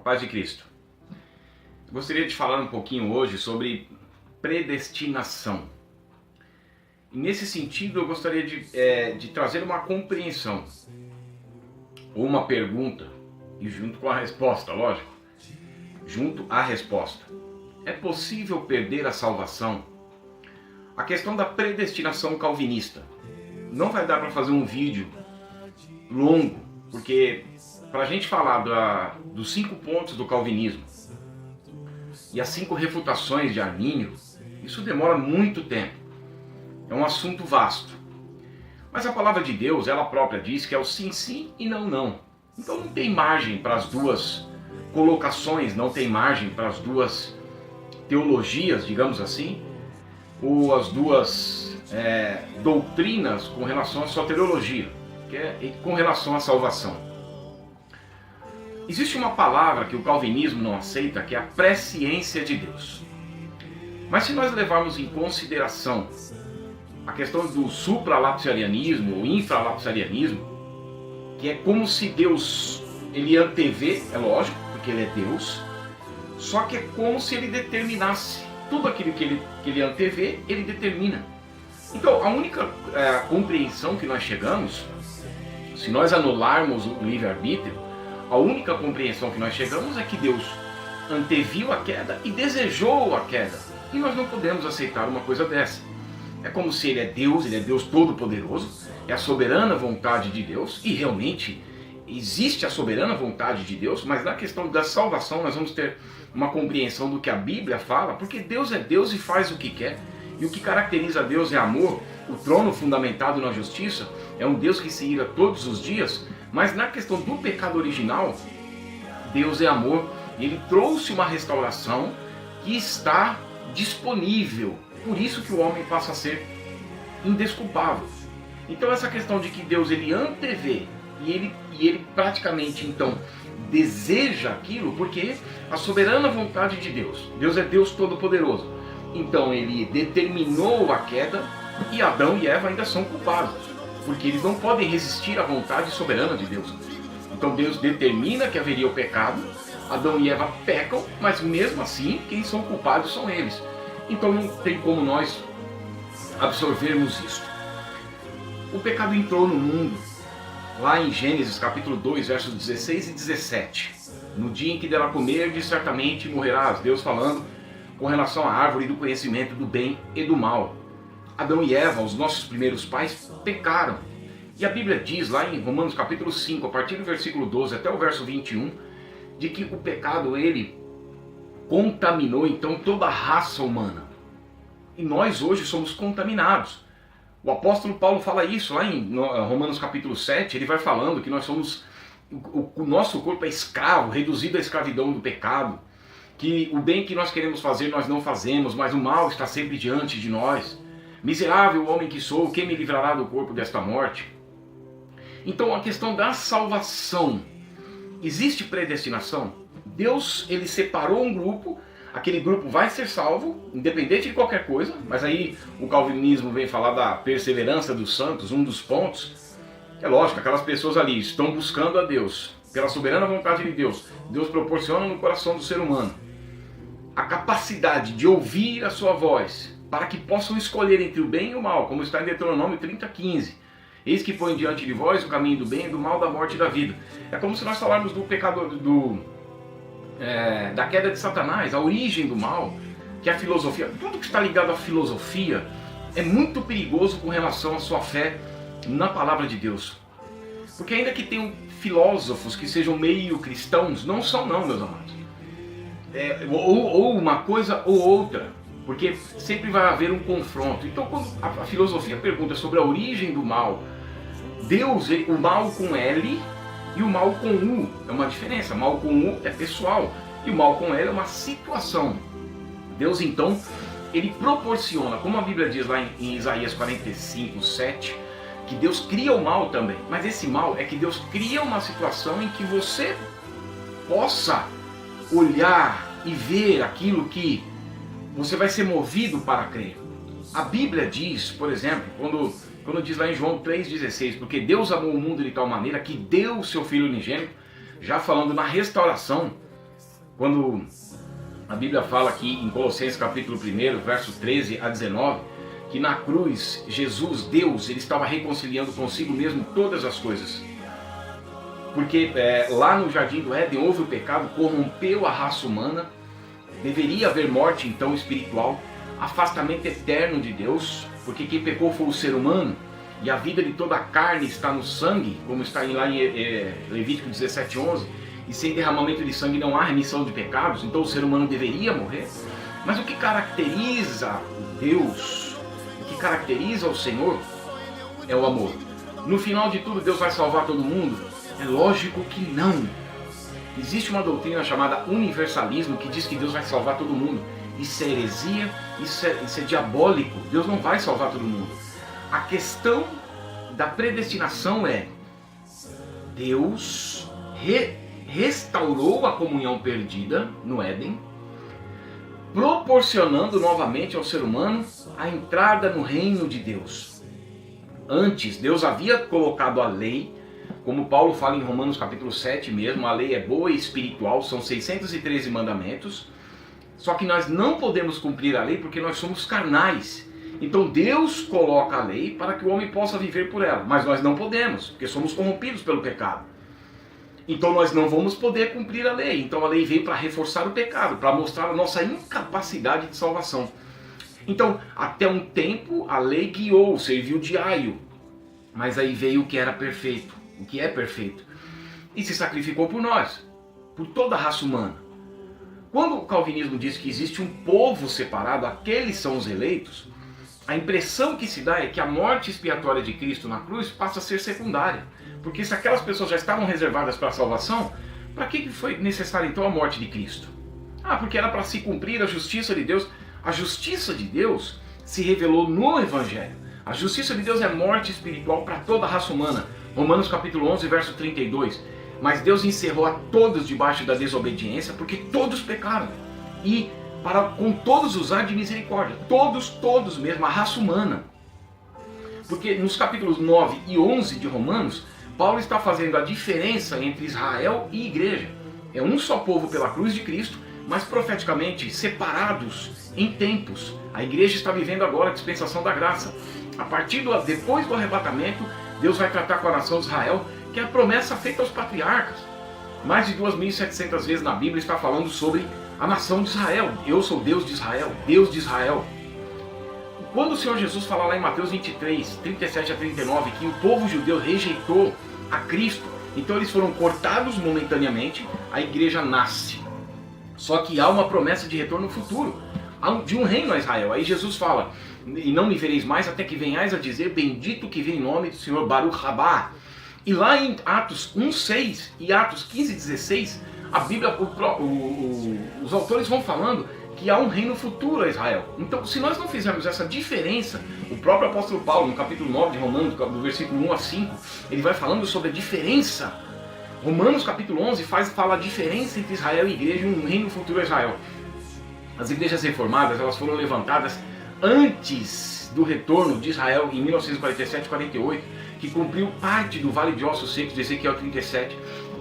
paz de Cristo. Gostaria de falar um pouquinho hoje sobre predestinação. E nesse sentido eu gostaria de trazer uma compreensão, ou uma pergunta, e junto com a resposta, lógico, junto à resposta. É possível perder a salvação? A questão da predestinação calvinista. Não vai dar para fazer um vídeo longo, porque para a gente falar dos 5 pontos do calvinismo e as 5 refutações de Armínio, isso demora muito tempo. É um assunto vasto. Mas a palavra de Deus, ela própria diz que é o sim, sim e não, não. Então não tem margem para as duas colocações, não tem margem para as duas teologias, digamos assim, ou as duas doutrinas com relação à soteriologia, que é com relação à salvação. Existe uma palavra que o calvinismo não aceita, que é a presciência de Deus. Mas se nós levarmos em consideração a questão do supralapsarianismo ou infralapsarianismo, que é como se Deus ele antevê, é lógico, porque ele é Deus, só que é como se ele determinasse tudo aquilo que ele antevê, ele determina. Então a única compreensão que nós chegamos, se nós anularmos o livre-arbítrio, a única compreensão que nós chegamos é que Deus anteviu a queda e desejou a queda. E nós não podemos aceitar uma coisa dessa. É como se ele é Deus todo-poderoso, é a soberana vontade de Deus, e realmente existe a soberana vontade de Deus, mas na questão da salvação nós vamos ter uma compreensão do que a Bíblia fala, porque Deus é Deus e faz o que quer, e o que caracteriza Deus é amor, o trono fundamentado na justiça, é um Deus que se ira todos os dias, mas na questão do pecado original, Deus é amor, e ele trouxe uma restauração que está disponível, por isso que o homem passa a ser indesculpável. Então essa questão de que Deus ele antevê e ele praticamente então deseja aquilo, porque a soberana vontade de Deus é Deus todo-poderoso, então ele determinou a queda e Adão e Eva ainda são culpados, porque eles não podem resistir à vontade soberana de Deus. Então Deus determina que haveria o pecado, Adão e Eva pecam, mas mesmo assim quem são culpados são eles. Então não tem como nós absorvermos isso. O pecado entrou no mundo lá em Gênesis capítulo 2, versos 16 e 17. No dia em que dela comerdes, certamente morrerás. Deus falando com relação à árvore do conhecimento do bem e do mal. Adão e Eva, os nossos primeiros pais, pecaram. E a Bíblia diz lá em Romanos capítulo 5, a partir do versículo 12 até o verso 21, de que o pecado ele contaminou então toda a raça humana. E nós hoje somos contaminados. O apóstolo Paulo fala isso lá em Romanos capítulo 7, ele vai falando que nós somos, o nosso corpo é escravo, reduzido à escravidão do pecado, que o bem que nós queremos fazer nós não fazemos, mas o mal está sempre diante de nós. Miserável homem que sou, quem me livrará do corpo desta morte? Então a questão da salvação, existe predestinação? Deus ele separou um grupo, aquele grupo vai ser salvo, independente de qualquer coisa, mas aí o calvinismo vem falar da perseverança dos santos, um dos pontos. É lógico, aquelas pessoas ali estão buscando a Deus, pela soberana vontade de Deus. Deus proporciona no coração do ser humano a capacidade de ouvir a sua voz, para que possam escolher entre o bem e o mal, como está em Deuteronômio 30:15. Eis que põe diante de vós o caminho do bem e do mal, da morte e da vida. É como se nós falarmos do pecado, da queda de Satanás, a origem do mal, que é a filosofia. Tudo que está ligado à filosofia é muito perigoso com relação à sua fé na palavra de Deus. Porque ainda que tenham filósofos que sejam meio cristãos, não são não, meus amados. Ou uma coisa ou outra, porque sempre vai haver um confronto. Então quando a filosofia pergunta sobre a origem do mal, Deus, o mal com L e o mal com U, é uma diferença. Mal com U é pessoal e o mal com L é uma situação. Deus então, ele proporciona, como a Bíblia diz lá em Isaías 45:7, que Deus cria o mal também. Mas esse mal é que Deus cria uma situação em que você possa olhar e ver aquilo que você vai ser movido para crer. A Bíblia diz, por exemplo, quando diz lá em João 3,16, porque Deus amou o mundo de tal maneira que deu o seu Filho unigênito, já falando na restauração, Quando a Bíblia fala aqui em Colossenses capítulo 1, verso 13 a 19, que na cruz, Jesus, Deus, ele estava reconciliando consigo mesmo todas as coisas. Porque lá no Jardim do Éden houve o pecado, corrompeu a raça humana, deveria haver morte então espiritual, afastamento eterno de Deus, porque quem pecou foi o ser humano, e a vida de toda a carne está no sangue, como está lá em Levítico 17:11, e sem derramamento de sangue não há remissão de pecados, então o ser humano deveria morrer. Mas o que caracteriza Deus, o que caracteriza o Senhor, é o amor. No final de tudo, Deus vai salvar todo mundo? É lógico que não. Existe uma doutrina chamada universalismo que diz que Deus vai salvar todo mundo. Isso é heresia, isso é diabólico. Deus não vai salvar todo mundo. A questão da predestinação é: Deus restaurou a comunhão perdida no Éden, proporcionando novamente ao ser humano a entrada no reino de Deus. Antes, Deus havia colocado a lei, como Paulo fala em Romanos capítulo 7 mesmo, a lei é boa e espiritual, são 613 mandamentos, só que nós não podemos cumprir a lei porque nós somos carnais. Então Deus coloca a lei para que o homem possa viver por ela, mas nós não podemos, porque somos corrompidos pelo pecado. Então nós não vamos poder cumprir a lei. Então a lei veio para reforçar o pecado, para mostrar a nossa incapacidade de salvação. Então, até um tempo a lei guiou, serviu de aio, mas aí veio o que era perfeito, o que é perfeito, e se sacrificou por nós, por toda a raça humana. Quando o calvinismo diz que existe um povo separado, aqueles são os eleitos, a impressão que se dá é que a morte expiatória de Cristo na cruz passa a ser secundária. Porque se aquelas pessoas já estavam reservadas para a salvação, para que foi necessária então a morte de Cristo? Porque era para se cumprir a justiça de Deus. A justiça de Deus se revelou no Evangelho. A justiça de Deus é morte espiritual para toda a raça humana. Romanos capítulo 11, verso 32. Mas Deus encerrou a todos debaixo da desobediência, porque todos pecaram. E para com todos usar de misericórdia. Todos mesmo, a raça humana. Porque nos capítulos 9 e 11 de Romanos, Paulo está fazendo a diferença entre Israel e igreja. É um só povo pela cruz de Cristo, mas profeticamente separados em tempos. A igreja está vivendo agora a dispensação da graça. Depois do arrebatamento, Deus vai tratar com a nação de Israel, que é a promessa feita aos patriarcas. Mais de 2.700 vezes na Bíblia está falando sobre a nação de Israel. Eu sou Deus de Israel, Deus de Israel. Quando o Senhor Jesus fala lá em Mateus 23, 37 a 39, que o povo judeu rejeitou a Cristo, então eles foram cortados momentaneamente, a igreja nasce. Só que há uma promessa de retorno futuro, de um reino a Israel. Aí Jesus fala: e não me vereis mais até que venhais a dizer, bendito que vem em nome do Senhor, Baruch Rabá. E lá em Atos 1:6 e Atos 15:16, a Bíblia, os autores vão falando que há um reino futuro a Israel. Então, se nós não fizermos essa diferença, o próprio apóstolo Paulo, no capítulo 9 de Romanos, do versículo 1 a 5, ele vai falando sobre a diferença. Romanos capítulo 11 fala a diferença entre Israel e igreja e um reino futuro a Israel. As igrejas reformadas, elas foram levantadas antes do retorno de Israel em 1947-48, que cumpriu parte do Vale de Ossos Secos de Ezequiel 37.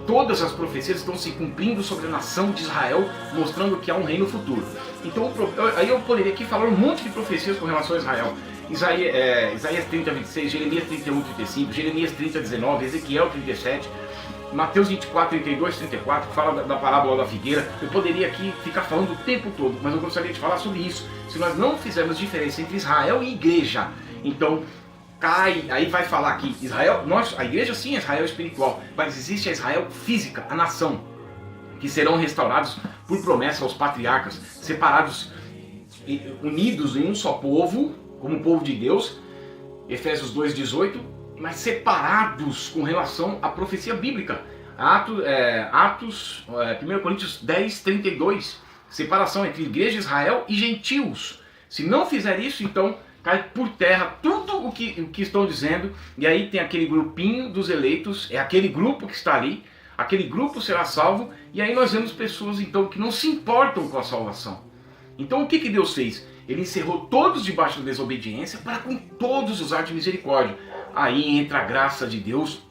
Todas as profecias estão se cumprindo sobre a nação de Israel, mostrando que há um reino futuro. Então, aí eu poderia aqui falar um monte de profecias com relação a Israel. Isaías 30:26, Jeremias 31:35, Jeremias 30:19, Ezequiel 37, Mateus 24:32, 34, que fala da parábola da figueira. Eu poderia aqui ficar falando o tempo todo, mas eu gostaria de falar sobre isso. Se nós não fizermos diferença entre Israel e igreja, então aí vai falar aqui, Israel, a igreja sim é Israel espiritual, mas existe a Israel física, a nação, que serão restaurados por promessa aos patriarcas, separados, unidos em um só povo, como povo de Deus, Efésios 2:18, mas separados com relação à profecia bíblica, 1 Coríntios 10:32, separação entre igreja de Israel e gentios. Se não fizer isso, então cai por terra tudo o que estão dizendo, e aí tem aquele grupinho dos eleitos, é aquele grupo que está ali, aquele grupo será salvo, e aí nós vemos pessoas então que não se importam com a salvação. Então o que Deus fez? Ele encerrou todos debaixo da desobediência para com todos usar de misericórdia. Aí entra a graça de Deus,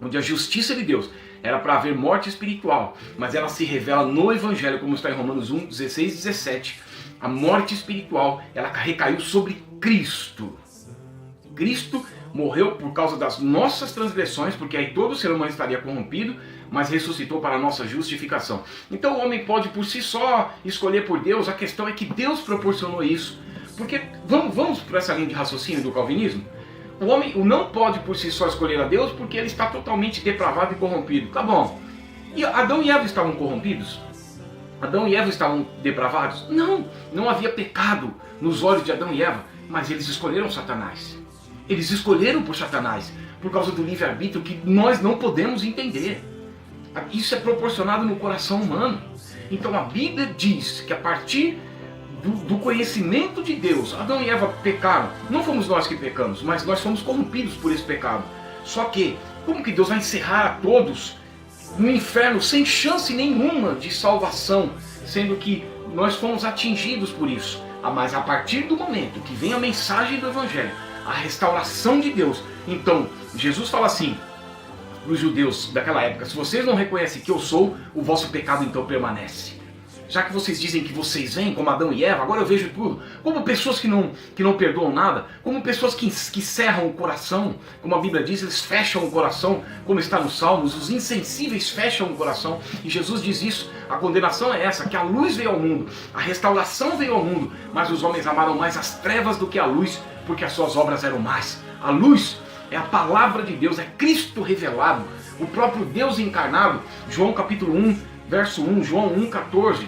onde a justiça de Deus era para haver morte espiritual, mas ela se revela no Evangelho, como está em Romanos 1, 16 e 17. A morte espiritual, ela recaiu sobre Cristo. Cristo morreu por causa das nossas transgressões, porque aí todo ser humano estaria corrompido, mas ressuscitou para a nossa justificação. Então o homem pode por si só escolher por Deus, a questão é que Deus proporcionou isso. Porque, vamos por essa linha de raciocínio do calvinismo? O homem não pode por si só escolher a Deus porque ele está totalmente depravado e corrompido. Tá bom. E Adão e Eva estavam corrompidos? Adão e Eva estavam depravados? Não, não havia pecado nos olhos de Adão e Eva, mas eles escolheram Satanás. Eles escolheram por Satanás, por causa do livre-arbítrio que nós não podemos entender. Isso é proporcionado no coração humano. Então a Bíblia diz que a partir do conhecimento de Deus, Adão e Eva pecaram. Não fomos nós que pecamos, mas nós fomos corrompidos por esse pecado. Só que, como que Deus vai encerrar a todos no inferno sem chance nenhuma de salvação, sendo que nós fomos atingidos por isso? Mas a partir do momento que vem a mensagem do Evangelho, a restauração de Deus, então Jesus fala assim para os judeus daquela época: se vocês não reconhecem que eu sou, o vosso pecado então permanece. Já que vocês dizem que vocês vêm como Adão e Eva, agora eu vejo tudo como pessoas que não perdoam nada, como pessoas que cerram o coração, como a Bíblia diz, eles fecham o coração, como está nos Salmos, os insensíveis fecham o coração, e Jesus diz isso. A condenação é essa, que a luz veio ao mundo, a restauração veio ao mundo, mas os homens amaram mais as trevas do que a luz, porque as suas obras eram más. A luz é a palavra de Deus, é Cristo revelado, o próprio Deus encarnado. João capítulo 1, verso 1, João 1,14.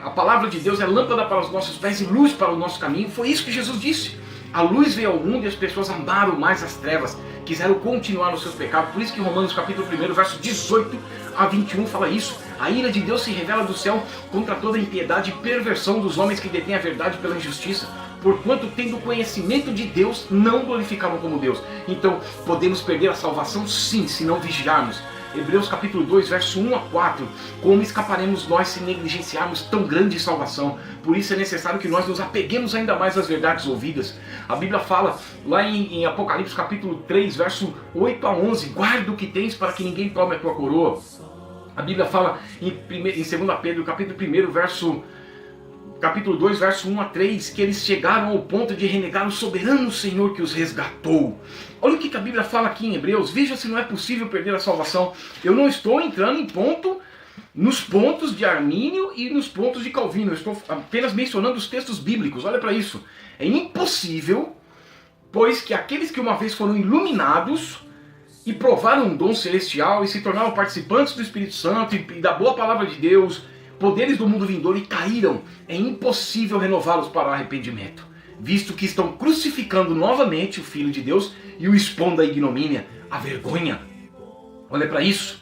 A palavra de Deus é lâmpada para os nossos pés e luz para o nosso caminho. Foi isso que Jesus disse. A luz veio ao mundo e as pessoas amaram mais as trevas, quiseram continuar nos seus pecados. Por isso que Romanos capítulo 1, verso 18 a 21 fala isso. A ira de Deus se revela do céu contra toda a impiedade e perversão dos homens que detêm a verdade pela injustiça, porquanto, tendo conhecimento de Deus, não glorificaram como Deus. Então, podemos perder a salvação? Sim, se não vigiarmos. Hebreus capítulo 2, verso 1 a 4. Como escaparemos nós se negligenciarmos tão grande salvação? Por isso é necessário que nós nos apeguemos ainda mais às verdades ouvidas. A Bíblia fala lá em Apocalipse capítulo 3, verso 8 a 11. Guarda o que tens para que ninguém tome a tua coroa. A Bíblia fala em 2 Pedro capítulo 1, capítulo 2, verso 1 a 3, que eles chegaram ao ponto de renegar o soberano Senhor que os resgatou. Olha o que a Bíblia fala aqui em Hebreus. Veja se não é possível perder a salvação. Eu não estou entrando nos pontos de Armínio e nos pontos de Calvino. Eu estou apenas mencionando os textos bíblicos. Olha para isso. É impossível, pois que aqueles que uma vez foram iluminados e provaram um dom celestial e se tornaram participantes do Espírito Santo e da boa palavra de Deus, poderes do mundo vindouro, e caíram, é impossível renová-los para o arrependimento, visto que estão crucificando novamente o Filho de Deus e o expondo à ignomínia, à vergonha. Olha para isso.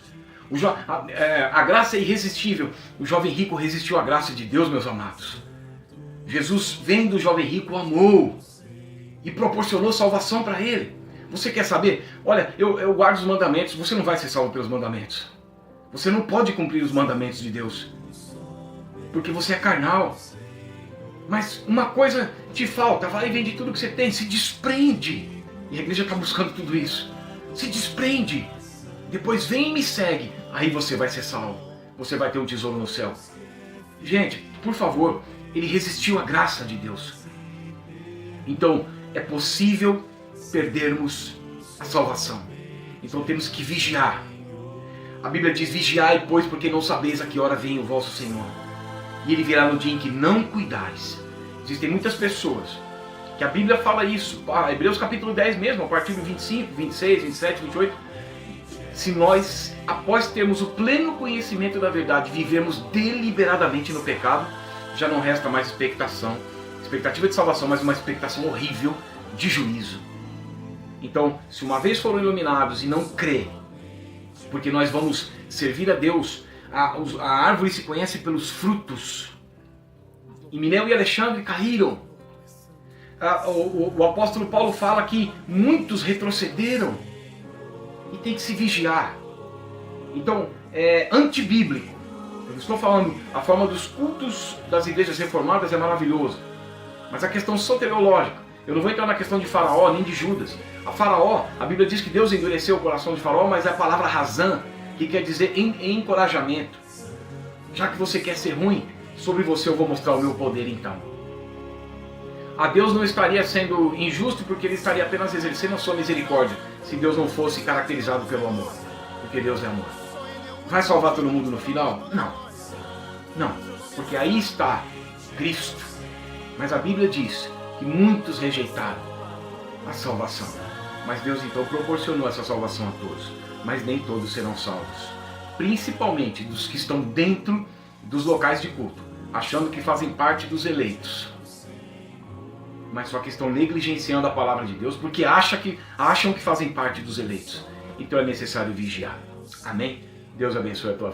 A graça é irresistível. O jovem rico resistiu à graça de Deus, meus amados. Jesus, vendo o jovem rico, amou e proporcionou salvação para ele. Você quer saber? Olha, eu guardo os mandamentos. Você não vai ser salvo pelos mandamentos. Você não pode cumprir os mandamentos de Deus, porque você é carnal. Mas uma coisa te falta: vai e vende tudo que você tem, se desprende. E a igreja está buscando tudo isso. Se desprende. Depois vem e me segue. Aí você vai ser salvo. Você vai ter um tesouro no céu. Gente, por favor, ele resistiu à graça de Deus. Então, é possível perdermos a salvação. Então temos que vigiar. A Bíblia diz: vigiai, pois, porque não sabeis a que hora vem o vosso Senhor. E ele virá no dia em que não cuidares. Existem muitas pessoas que a Bíblia fala isso. Hebreus capítulo 10 mesmo, a partir do 25, 26, 27, 28. Se nós, após termos o pleno conhecimento da verdade, vivemos deliberadamente no pecado, já não resta mais expectativa de salvação, mas uma expectação horrível de juízo. Então, se uma vez foram iluminados e não crê, porque nós vamos servir a Deus, a árvore se conhece pelos frutos. E Mineu e Alexandre caíram. O apóstolo Paulo fala que muitos retrocederam. E tem que se vigiar. Então, é antibíblico. Eu estou falando, a forma dos cultos das igrejas reformadas é maravilhosa. Mas a questão soteriológica Eu não vou entrar na questão de Faraó nem de Judas. A Faraó, a Bíblia diz que Deus endureceu o coração de Faraó, mas é a palavra razã, que quer dizer encorajamento. Já que você quer ser ruim, sobre você eu vou mostrar o meu poder então. A Deus não estaria sendo injusto porque ele estaria apenas exercendo a sua misericórdia, se Deus não fosse caracterizado pelo amor. Porque Deus é amor. Vai salvar todo mundo no final? Não. Não. Porque aí está Cristo. Mas a Bíblia diz que muitos rejeitaram a salvação. Mas Deus então proporcionou essa salvação a todos. Mas nem todos serão salvos. Principalmente dos que estão dentro dos locais de culto, achando que fazem parte dos eleitos. Mas só que estão negligenciando a palavra de Deus porque acham que fazem parte dos eleitos. Então é necessário vigiar. Amém? Deus abençoe a tua vida.